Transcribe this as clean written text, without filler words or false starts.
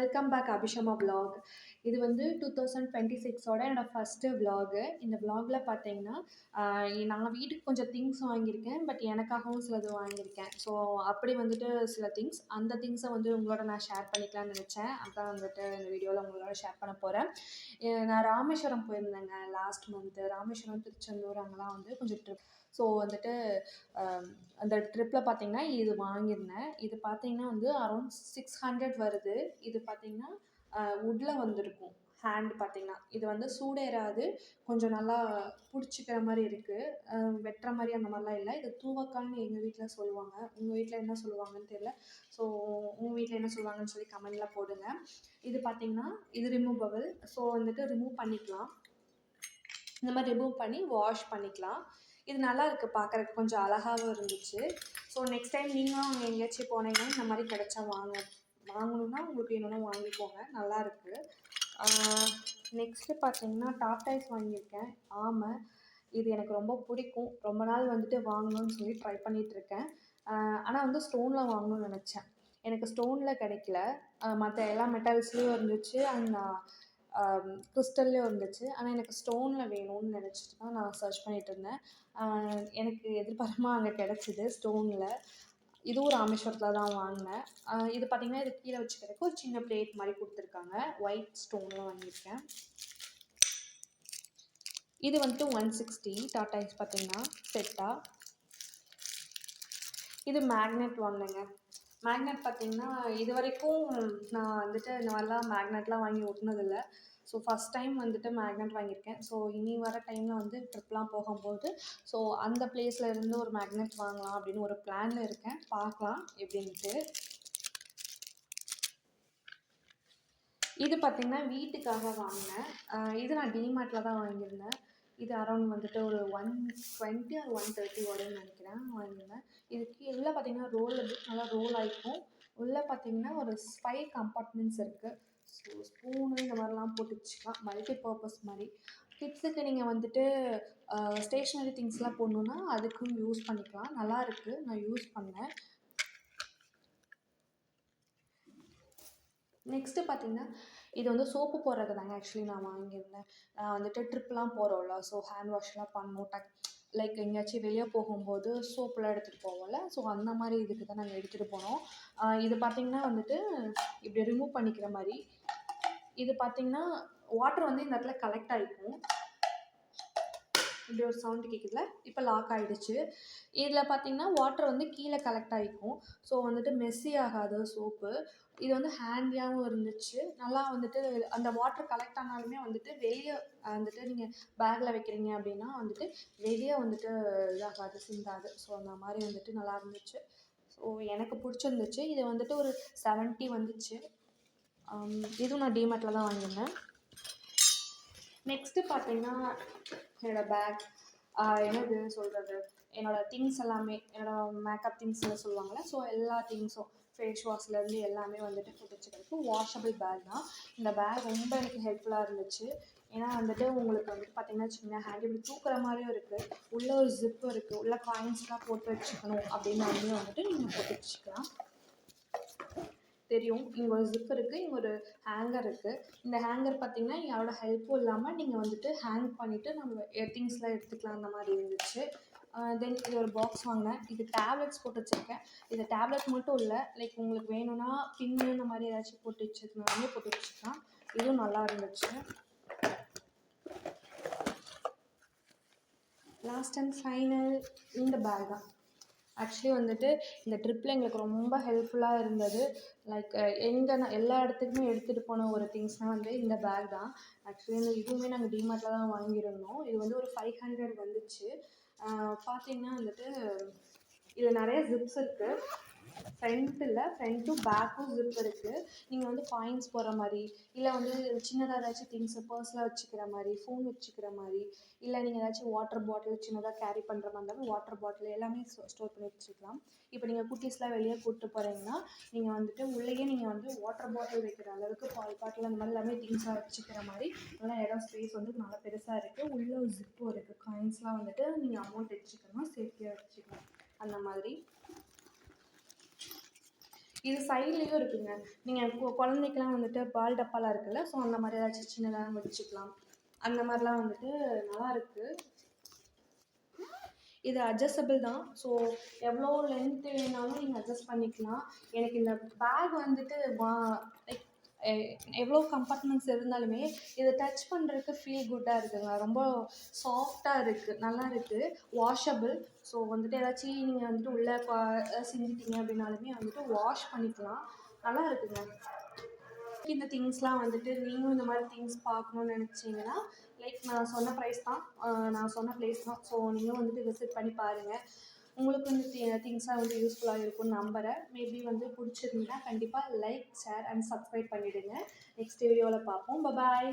Welcome back அபிஷமா vlog. இது வந்து 2026ஓட என்னோட ஃபஸ்ட்டு விலாகு. இந்த விலாகில் பார்த்தீங்கன்னா நான் வீட்டுக்கு கொஞ்சம் திங்ஸ் வாங்கியிருக்கேன். பட் எனக்காகவும் சிலது வாங்கியிருக்கேன். ஸோ அப்படி வந்துட்டு சில திங்ஸ் அந்த திங்ஸை வந்து உங்களோட நான் ஷேர் பண்ணிக்கலாம்னு நினச்சேன். அதான் வந்துட்டு இந்த வீடியோவில் உங்களோட ஷேர் பண்ண போகிறேன். நான் ராமேஸ்வரம் போயிருந்தேங்க லாஸ்ட் மந்த்து. ராமேஸ்வரம், திருச்செந்தூர் அங்கெல்லாம் வந்து கொஞ்சம் ட்ரிப். ஸோ வந்துட்டு அந்த ட்ரிப்பில் பார்த்தீங்கன்னா இது வாங்கியிருந்தேன். இது பார்த்தீங்கன்னா வந்து அரௌண்ட் 600 வருது. இது பார்த்தீங்கன்னா வுட்டில் வந்திருக்கும். ஹேண்ட் பார்த்தீங்கன்னா இது வந்து சூடேறாது. கொஞ்சம் நல்லா பிடிச்சிக்கிற மாதிரி இருக்குது. வெட்டுற மாதிரி அந்த மாதிரிலாம் இல்லை. இது தூவக்கால்னு எங்கள் வீட்டில் சொல்லுவாங்க. உங்கள் வீட்டில் என்ன சொல்லுவாங்கன்னு தெரியல. ஸோ உங்கள் வீட்டில் என்ன சொல்லுவாங்கன்னு சொல்லி கமெண்டில் போடுங்க. இது பார்த்தீங்கன்னா இது ரிமூவபிள். ஸோ வந்துட்டு ரிமூவ் பண்ணிக்கலாம். இந்த மாதிரி ரிமூவ் பண்ணி வாஷ் பண்ணிக்கலாம். இது நல்லா இருக்குது, பார்க்குறதுக்கு கொஞ்சம் அழகாகவும் இருந்துச்சு. ஸோ நெக்ஸ்ட் டைம் நீங்களும் அங்கே எங்கேயாச்சும் போனீங்கன்னா இந்த மாதிரி கிடச்சா வாங்கணுன்னா உங்களுக்கு வேணும்னா வாங்கிக்கோங்க, நல்லாயிருக்கு. நெக்ஸ்ட்டு பார்த்தீங்கன்னா டார்டாய்ஸ் வாங்கியிருக்கேன். ஆமாம், இது எனக்கு ரொம்ப பிடிக்கும். ரொம்ப நாள் வந்துட்டு வாங்கணும்னு சொல்லி ட்ரை பண்ணிகிட்ருக்கேன். ஆனால் வந்து ஸ்டோனில் வாங்கணும்னு நினச்சேன். எனக்கு ஸ்டோனில் கிடைக்கல. மற்ற எல்லா மெட்டல்ஸ்லேயும் இருந்துச்சு அண்ட் கிறிஸ்டல்லையும் இருந்துச்சு. ஆனால் எனக்கு ஸ்டோனில் வேணும்னு நினச்சிட்டு தான் நான் சர்ச் பண்ணிகிட்டு இருந்தேன். எனக்கு எதிர்பாராமல் அங்கே கிடச்சிது ஸ்டோனில். இதுவும் ராமேஸ்வரத்தில் தான் வாங்கினேன். இது பார்த்திங்கன்னா இது கீழே வச்சுக்கிறதுக்கு ஒரு சின்ன பிளேட் மாதிரி கொடுத்துருக்காங்க. ஒயிட் ஸ்டோனில் வாங்கியிருக்கேன். இது வந்துட்டு 160 டாட்டாய்ஸ் பார்த்திங்கன்னா செட்டாக. இது மேக்னெட் வாங்கினேங்க. மேக்னெட் பார்த்திங்கன்னா இது வரைக்கும் நான் வந்துட்டு இந்த மாதிரிலாம் மேக்னெட்லாம் வாங்கி ஒட்டினதில்லை. ஸோ ஃபஸ்ட் டைம் வந்துட்டு மேக்னெட் வாங்கியிருக்கேன். ஸோ இனி வர டைமில் வந்து ட்ரிப்லாம் போகும்போது ஸோ அந்த பிளேஸில் இருந்து ஒரு மேக்னெட் வாங்கலாம் அப்படின்னு ஒரு பிளானில் இருக்கேன். பார்க்கலாம் எப்படின்ட்டு. இது பார்த்திங்கன்னா வீட்டுக்காக வாங்கினேன். இது நான் டிமார்ட்டில் தான் வாங்கியிருந்தேன். இது அரௌண்ட் வந்துட்டு ஒரு 120 or 130 வரும்னு நினைக்கிறேன் வாங்கியிருந்தேன். இதுக்கு உள்ளே பார்த்திங்கன்னா நல்லா ரோல் ஆகிக்கும். உள்ளே பார்த்திங்கன்னா ஒரு 5 கம்பார்ட்மெண்ட்ஸ் இருக்குது. ஸோ ஸ்பூனு இந்த மாதிரிலாம் போட்டு வச்சுக்கலாம், மல்டி பர்பஸ் மாதிரி. கிட்ஸுக்கு நீங்கள் வந்துட்டு ஸ்டேஷ்னரி திங்ஸ்லாம் போடணுன்னா அதுக்கும் யூஸ் பண்ணிக்கலாம். நல்லா இருக்குது, நான் யூஸ் பண்ணேன். நெக்ஸ்ட்டு பார்த்திங்கன்னா இது வந்து சோப்பு போடுறது தாங்க. ஆக்சுவலி நான் வாங்கியிருந்தேன். நான் வந்துட்டு ட்ரிப்லாம் போகிறோம்ல, ஸோ ஹேண்ட் வாஷ்லாம் பண்ணணும். லைக் எங்கேயாச்சும் வெளியே போகும்போது சோப்புலாம் எடுத்துகிட்டு போவோம்ல, ஸோ அந்த மாதிரி இதுக்கு தான் நாங்கள் எடுத்துகிட்டு போனோம். இது பார்த்திங்கன்னா வந்துட்டு இப்படி ரிமூவ் பண்ணிக்கிற மாதிரி. இது பார்த்திங்கன்னா வாட்டர் வந்து இந்த இடத்துல கலெக்ட் ஆகிக்கும். இப்படி ஒரு சவுண்டு கேட்குதுல, இப்போ லாக் ஆகிடுச்சு. இதில் பார்த்திங்கன்னா வாட்டர் வந்து கீழே கலெக்ட் ஆகிக்கும். ஸோ வந்துட்டு மெஸ்ஸி ஆகாது சோப்பு. இது வந்து ஹேண்டியாகவும் இருந்துச்சு. நல்லா வந்துட்டு அந்த வாட்டர் கலெக்ட் ஆனாலுமே வந்துட்டு வெளியே வந்துட்டு நீங்கள் பேக்கில் வைக்கிறீங்க அப்படின்னா வந்துட்டு வெளியே வந்துட்டு இதாகாது, சிந்தாது. ஸோ அந்த மாதிரி வந்துட்டு நல்லா இருந்துச்சு. ஸோ எனக்கு பிடிச்சிருந்துச்சு. இது வந்துட்டு ஒரு 70 வந்துச்சு. இதுவும் நான் டிமார்ட்டில் தான் வாங்கியிருந்தேன். நெக்ஸ்ட்டு பார்த்திங்கன்னா என்னோடய பேக், என்னது சொல்கிறது, என்னோடய திங்ஸ் எல்லாமே, என்னோடய மேக்கப் திங்ஸ்லாம் சொல்லுவாங்கள்ல, ஸோ எல்லா திங்ஸும் ஃபேஸ் வாஷ்லேருந்து எல்லாமே வந்துட்டு போட்டு வச்சுக்கிறதுக்கு வாஷபிள் பேக் தான். இந்த பேக் ரொம்ப எனக்கு ஹெல்ப்ஃபுல்லாக இருந்துச்சு. ஏன்னா வந்துட்டு உங்களுக்கு வந்துட்டு பார்த்திங்கன்னா வச்சுக்கோங்களேன், ஹேண்ட் இப்படி தூக்குற மாதிரியும் இருக்குது. உள்ளே ஒரு ஜிப்பு இருக்குது. உள்ள காயின்ஸ்லாம் போட்டு வச்சுக்கணும் அப்படின்னாலுமே வந்துட்டு நீங்கள் போட்டு வச்சுக்கலாம். தெரியும், இங்கே ஒரு ஜிப் இருக்குது, இங்கே ஒரு ஹேங்கர் இருக்குது. இந்த ஹேங்கர் பார்த்திங்கன்னா யாரோட ஹெல்ப்பும் இல்லாமல் நீங்கள் வந்துட்டு ஹேங் பண்ணிவிட்டு நம்ம திங்ஸ்லாம் எடுத்துக்கலாம். அந்த மாதிரி இருந்துச்சு. தென் இது ஒரு பாக்ஸ் வாங்கினேன். இது டேப்லெட்ஸ் போட்டு வச்சுருக்கேன். இது டேப்லெட் மட்டும் இல்லை, லைக் உங்களுக்கு வேணும்னா பின்னு இந்த மாதிரி ஏதாச்சும் போட்டு வச்சுருக்கனாலுமே போட்டு வச்சுக்கலாம். இதுவும் நல்லா இருந்துச்சு. லாஸ்ட் அண்ட் ஃபைனல் இந்த பேக் தான். ஆக்சுவலி வந்துட்டு இந்த ட்ரிப்பில் எங்களுக்கு ரொம்ப ஹெல்ப்ஃபுல்லாக இருந்தது. லைக் எல்லா இடத்துக்குமே எடுத்துகிட்டு போன ஒரு திங்ஸ்னால் வந்து இந்த பேக் தான். ஆக்சுவலி இந்த இதுவுமே நாங்கள் டிமார்ட்டில் தான் வாங்கியிருந்தோம். இது வந்து ஒரு 500 வந்துச்சு. பார்த்திங்கன்னா வந்துட்டு இதில் நிறைய ஜிப்ஸ் இருக்குது. ஃப்ரண்ட்டும் பேக்கும் ஜிப் இருக்குது. நீங்கள் வந்து காயின்ஸ் போடுற மாதிரி, இல்லை வந்து சின்னதாக ஏதாச்சும் திங்ஸு பர்ஸில் வச்சுக்கிற மாதிரி, ஃபோன் வச்சுக்கிற மாதிரி, இல்லை நீங்கள் ஏதாச்சும் வாட்டர் பாட்டில் சின்னதாக கேரி பண்ணுற மாதிரி இருந்தாலும் வாட்டர் பாட்டில் எல்லாமே ஸ்டோர் பண்ணி வச்சுக்கலாம். இப்போ நீங்கள் குட்டீஸ்லாம் வெளியே கூப்பிட்டு போகிறீங்கன்னா நீங்கள் வந்துட்டு உள்ளேயே நீங்கள் வந்து வாட்டர் பாட்டில் வைக்கிற அளவுக்கு பால் பாட்டில் அந்த மாதிரி எல்லாமே திங்ஸாக வச்சுக்கிற மாதிரி நல்லா இடம் ஸ்பேஸ் வந்து நல்லா பெருசாக இருக்குது. உள்ளே ஒரு ஜிப்பும் இருக்குது. காயின்ஸ்லாம் வந்துட்டு நீங்கள் அமௌண்ட் வச்சுக்கணும், சேஃப்டியாக வச்சுக்கலாம் அந்த மாதிரி. இது சைட்லேயும் இருக்குங்க. நீங்கள் குழந்தைக்கெலாம் வந்துட்டு பால் டப்பாலாம் இருக்குல்ல, ஸோ அந்த மாதிரி ஏதாச்சும் சின்னதாக வச்சுக்கலாம். அந்த மாதிரிலாம் வந்துட்டு நல்லாயிருக்கு. இது அட்ஜஸ்டபிள் தான். ஸோ எவ்வளோ லென்த் வேணாலும் நீங்கள் அட்ஜஸ்ட் பண்ணிக்கலாம். எனக்கு இந்த பேக் வந்துட்டு லைக் எவ்வளோ கம்பார்ட்மெண்ட்ஸ் இருந்தாலுமே இதை டச் பண்ணுறதுக்கு ஃபீல் குட்டாக இருக்குங்க. ரொம்ப சாஃப்டாக இருக்குது, நல்லா இருக்குது. வாஷபிள். ஸோ வந்துட்டு ஏதாச்சும் நீங்கள் வந்துட்டு உள்ளே செஞ்சிட்டீங்க அப்படின்னாலுமே வந்துட்டு வாஷ் பண்ணிக்கலாம். நல்லா இருக்குங்க. இந்த திங்ஸ்லாம் வந்துட்டு நீங்களும் இந்த மாதிரி திங்ஸ் பார்க்கணுன்னு நினச்சிங்கன்னா லைக் நான் சொன்ன ப்ரைஸ் தான், நான் சொன்ன ப்ளேஸ் தான். ஸோ நீங்களும் வந்துட்டு விசிட் பண்ணி பாருங்கள். உங்களுக்கு இந்த திங்ஸ்லாம் வந்து யூஸ்ஃபுல்லாக இருக்கும்னு நம்புகிறேன். மேபி வந்து பிடிச்சிருந்தீங்கன்னா கண்டிப்பாக லைக், ஷேர் அண்ட் சப்ஸ்கிரைப் பண்ணிவிடுங்க. நெக்ஸ்ட் வீடியோவில் பார்ப்போம். பாய்.